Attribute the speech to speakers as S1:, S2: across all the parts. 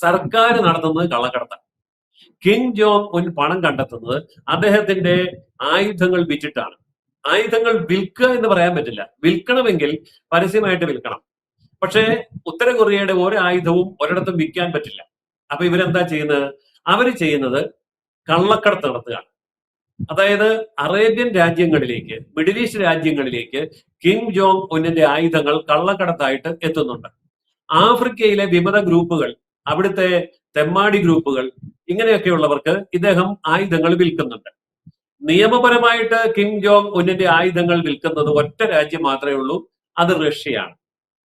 S1: സർക്കാർ നടത്തുന്നത് കള്ളക്കടത്താണ്. Kim Jong Un പണം കണ്ടെത്തുന്നത് അദ്ദേഹത്തിന്റെ ആയുധങ്ങൾ വിറ്റിട്ടാണ്. ആയുധങ്ങൾ വിൽക്കുക എന്ന് പറയാൻ പറ്റില്ല. വിൽക്കണമെങ്കിൽ പരസ്യമായിട്ട് വിൽക്കണം. പക്ഷേ ഉത്തര കൊറിയയുടെ ഒരു ആയുധവും ഒരിടത്തും വിൽക്കാൻ പറ്റില്ല. അപ്പൊ ഇവരെന്താ ചെയ്യുന്നത്? അവര് ചെയ്യുന്നത് കള്ളക്കടത്ത് നടത്തുകയാണ്. അതായത് അറേബ്യൻ രാജ്യങ്ങളിലേക്ക്, മിഡിൽ ഈസ്റ്റ് രാജ്യങ്ങളിലേക്ക് കിം ജോങ് ഉന്നിന്റെ ആയുധങ്ങൾ കള്ളക്കടത്തായിട്ട് എത്തുന്നുണ്ട്. ആഫ്രിക്കയിലെ വിമത ഗ്രൂപ്പുകൾ, അവിടുത്തെ തെമ്മാടി ഗ്രൂപ്പുകൾ, ഇങ്ങനെയൊക്കെയുള്ളവർക്ക് ഇദ്ദേഹം ആയുധങ്ങൾ വിൽക്കുന്നുണ്ട്. നിയമപരമായിട്ട് കിം ജോങ് ഉന്നിന്റെ ആയുധങ്ങൾ വിൽക്കുന്നത് ഒറ്റ രാജ്യം മാത്രമേ ഉള്ളൂ, അത് റഷ്യയാണ്.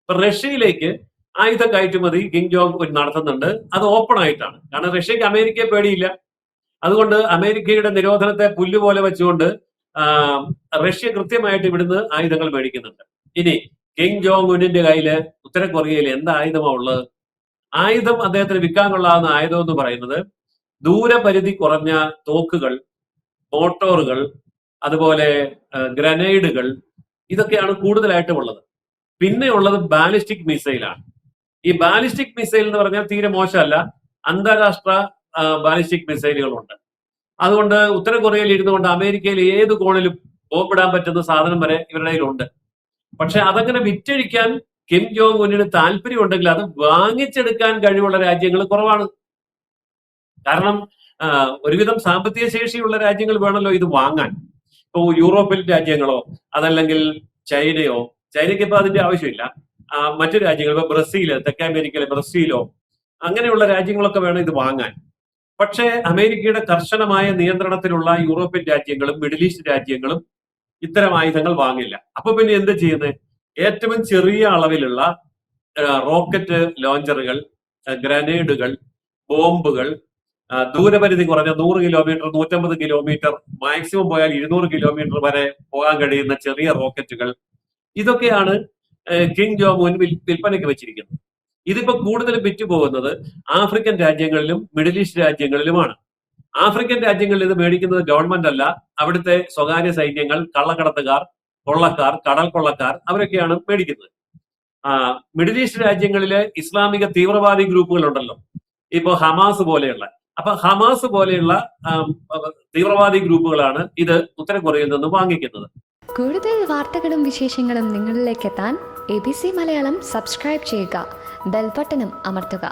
S1: ഇപ്പൊ റഷ്യയിലേക്ക് ആയുധ കയറ്റുമതി കിം ജോങ് ഉൻ നടത്തുന്നുണ്ട്. അത് ഓപ്പൺ ആയിട്ടാണ്. കാരണം റഷ്യക്ക് അമേരിക്കയെ പേടിയില്ല. അതുകൊണ്ട് അമേരിക്കയുടെ നിരോധനത്തെ പുല്ലുപോലെ വെച്ചുകൊണ്ട് റഷ്യ കൃത്യമായിട്ട് ഇവിടുന്ന് ആയുധങ്ങൾ മേടിക്കുന്നുണ്ട്. ഇനി കിം ജോങ് ഉന്നിന്റെ കയ്യില് ഉത്തര കൊറിയയിൽ എന്ത് ആയുധമാണ് ഉള്ളത്? ആയുധം അദ്ദേഹത്തിന് വിൽക്കാൻ കൊള്ളാവുന്ന ആയുധം എന്ന് പറയുന്നത് ദൂരപരിധി കുറഞ്ഞ തോക്കുകൾ, മോട്ടോറുകൾ, അതുപോലെ ഗ്രനേഡുകൾ, ഇതൊക്കെയാണ് കൂടുതലായിട്ടും ഉള്ളത്. പിന്നെ ഉള്ളത് ബാലിസ്റ്റിക് മിസൈലാണ്. ഈ ബാലിസ്റ്റിക് മിസൈൽ എന്ന് പറഞ്ഞാൽ തീരെ മോശമല്ല. അന്താരാഷ്ട്ര ബാലിസ്റ്റിക് മിസൈലുകളുണ്ട്. അതുകൊണ്ട് ഉത്തര കൊറിയയിൽ ഇരുന്നുകൊണ്ട് അമേരിക്കയിൽ ഏത് കോണിലും ബോംബിടാൻ പറ്റുന്ന സാധനം വരെ ഇവരുടെ കയ്യിലുണ്ട്. പക്ഷെ അതങ്ങനെ വിറ്റഴിക്കാൻ കിം ജോങ് ഉന്നിന് താല്പര്യം ഉണ്ടെങ്കിൽ അത് വാങ്ങിച്ചെടുക്കാൻ കഴിവുള്ള രാജ്യങ്ങൾ കുറവാണ്. കാരണം ഒരുവിധം സാമ്പത്തിക ശേഷിയുള്ള രാജ്യങ്ങൾ വേണമല്ലോ ഇത് വാങ്ങാൻ. ഇപ്പൊ യൂറോപ്യൻ രാജ്യങ്ങളോ അതല്ലെങ്കിൽ ചൈനയോ, ചൈനയ്ക്ക് ഇപ്പൊ അതിന്റെ ആവശ്യമില്ല, മറ്റു രാജ്യങ്ങൾ ഇപ്പൊ ബ്രസീല്, തെക്കേ അമേരിക്കയിലെ ബ്രസീലോ, അങ്ങനെയുള്ള രാജ്യങ്ങളൊക്കെ വേണം ഇത് വാങ്ങാൻ. പക്ഷേ അമേരിക്കയുടെ കർശനമായ നിയന്ത്രണത്തിലുള്ള യൂറോപ്യൻ രാജ്യങ്ങളും മിഡിൽ ഈസ്റ്റ് രാജ്യങ്ങളും ഇത്തരം ആയുധങ്ങൾ വാങ്ങില്ല. അപ്പൊ പിന്നെ എന്ത് ചെയ്യുന്നത്? ഏറ്റവും ചെറിയ അളവിലുള്ള റോക്കറ്റ് ലോഞ്ചറുകൾ, ഗ്രനേഡുകൾ, ബോംബുകൾ, ദൂരപരിധി കുറഞ്ഞ 100 കിലോമീറ്റർ, 150 കിലോമീറ്റർ, മാക്സിമം പോയാൽ 200 കിലോമീറ്റർ വരെ പോകാൻ കഴിയുന്ന ചെറിയ റോക്കറ്റുകൾ, ഇതൊക്കെയാണ് കിം ജോങ് ഉൻ വിൽപ്പനയ്ക്ക് വെച്ചിരിക്കുന്നത്. ഇതിപ്പോ കൂടുതലും വിറ്റുപോകുന്നത് ആഫ്രിക്കൻ രാജ്യങ്ങളിലും മിഡിൽ ഈസ്റ്റ് രാജ്യങ്ങളിലുമാണ്. ആഫ്രിക്കൻ രാജ്യങ്ങളിൽ ഇത് മേടിക്കുന്നത് ഗവൺമെന്റ് അല്ല, അവിടുത്തെ സ്വകാര്യ സൈന്യങ്ങൾ, കള്ളക്കടത്തുകാർ, കൊള്ളക്കാർ, കടൽ കൊള്ളക്കാർ, അവരൊക്കെയാണ് മേടിക്കുന്നത്. മിഡിൽ ഈസ്റ്റ് രാജ്യങ്ങളിലെ ഇസ്ലാമിക തീവ്രവാദി ഗ്രൂപ്പുകൾ ഉണ്ടല്ലോ, ഇപ്പൊ ഹമാസ് പോലെയുള്ള, അപ്പൊ ഹമാസ് പോലെയുള്ള തീവ്രവാദി ഗ്രൂപ്പുകളാണ് ഇത് ഉത്തര കൊറിയയിൽ നിന്ന് വാങ്ങിക്കുന്നത്.
S2: കൂടുതൽ വാർത്തകളും വിശേഷങ്ങളും നിങ്ങളിലേക്ക് എത്താൻ ABC മലയാളം സബ്സ്ക്രൈബ് ചെയ്യുക, ബെൽബട്ടനും അമർത്തുക.